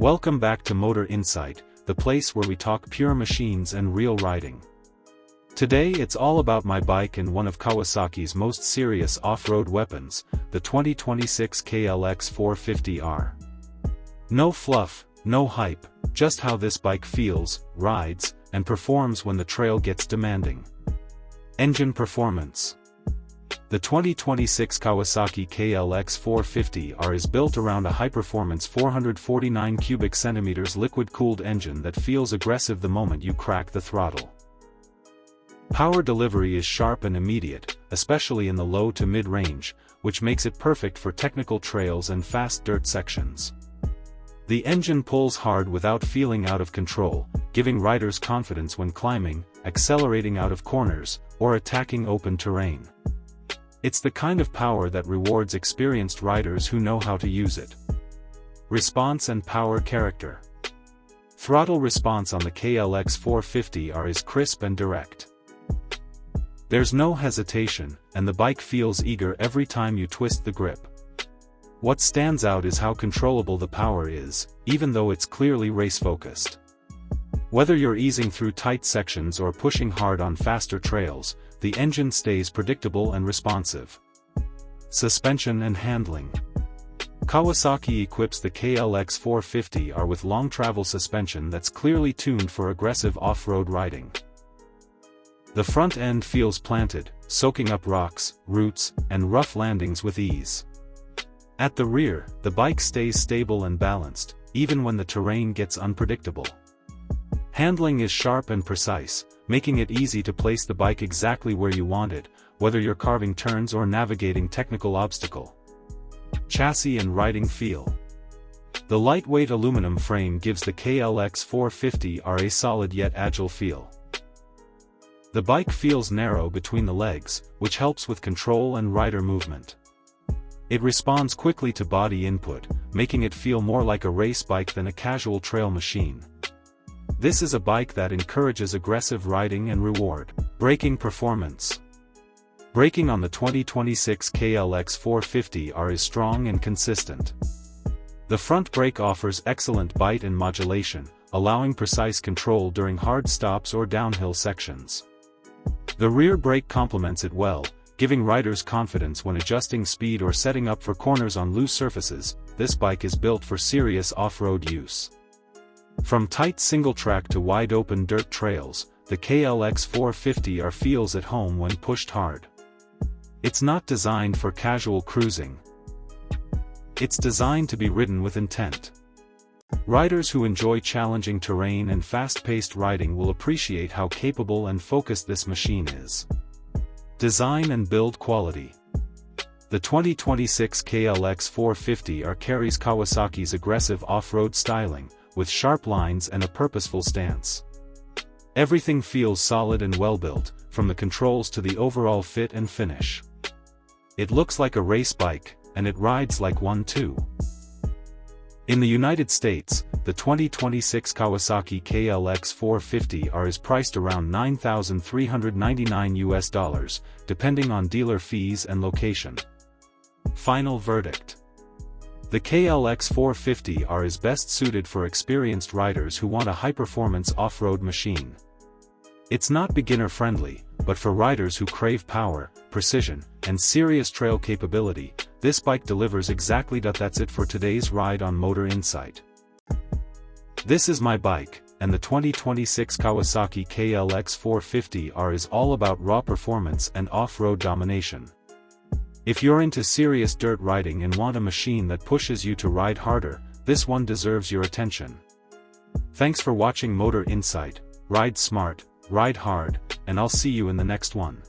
Welcome back to Motor Insight, the place where we talk pure machines and real riding. Today it's all about my bike and one of Kawasaki's most serious off-road weapons, the 2026 KLX450R. No fluff, no hype, just how this bike feels, rides, and performs when the trail gets demanding. Engine performance. The 2026 Kawasaki KLX450R is built around a high-performance 449 cubic centimeters liquid-cooled engine that feels aggressive the moment you crack the throttle. Power delivery is sharp and immediate, especially in the low to mid-range, which makes it perfect for technical trails and fast dirt sections. The engine pulls hard without feeling out of control, giving riders confidence when climbing, accelerating out of corners, or attacking open terrain. It's the kind of power that rewards experienced riders who know how to use it. Response and power character. Throttle response on the KLX450R is crisp and direct. There's no hesitation, and the bike feels eager every time you twist the grip. What stands out is how controllable the power is, even though it's clearly race-focused. Whether you're easing through tight sections or pushing hard on faster trails, the engine stays predictable and responsive. Suspension and handling. Kawasaki equips the KLX450R with long-travel suspension that's clearly tuned for aggressive off-road riding. The front end feels planted, soaking up rocks, roots, and rough landings with ease. At the rear, the bike stays stable and balanced, even when the terrain gets unpredictable. Handling is sharp and precise, making it easy to place the bike exactly where you want it, whether you're carving turns or navigating technical obstacle. Chassis and riding feel. The lightweight aluminum frame gives the KLX450R a solid yet agile feel. The bike feels narrow between the legs, which helps with control and rider movement. It responds quickly to body input, making it feel more like a race bike than a casual trail machine. This is a bike that encourages aggressive riding and reward. Braking performance. Braking on the 2026 KLX450R is strong and consistent. The front brake offers excellent bite and modulation, allowing precise control during hard stops or downhill sections. The rear brake complements it well, giving riders confidence when adjusting speed or setting up for corners on loose surfaces. This bike is built for serious off-road use. From tight single-track to wide-open dirt trails, the KLX450R feels at home when pushed hard. It's not designed for casual cruising. It's designed to be ridden with intent. Riders who enjoy challenging terrain and fast-paced riding will appreciate how capable and focused this machine is. Design and build quality. The 2026 KLX450R carries Kawasaki's aggressive off-road styling, with sharp lines and a purposeful stance. Everything feels solid and well-built, from the controls to the overall fit and finish. It looks like a race bike, and it rides like one too. In the United States, the 2026 Kawasaki KLX450R is priced around $9,399 depending on dealer fees and location. Final verdict. The KLX450R is best suited for experienced riders who want a high-performance off-road machine. It's not beginner-friendly, but for riders who crave power, precision, and serious trail capability, this bike delivers exactly that. That's it for today's ride on Motor Insight. This is my bike, and the 2026 Kawasaki KLX450R is all about raw performance and off-road domination. If you're into serious dirt riding and want a machine that pushes you to ride harder, this one deserves your attention. Thanks for watching Motor Insight. Ride smart, ride hard, and I'll see you in the next one.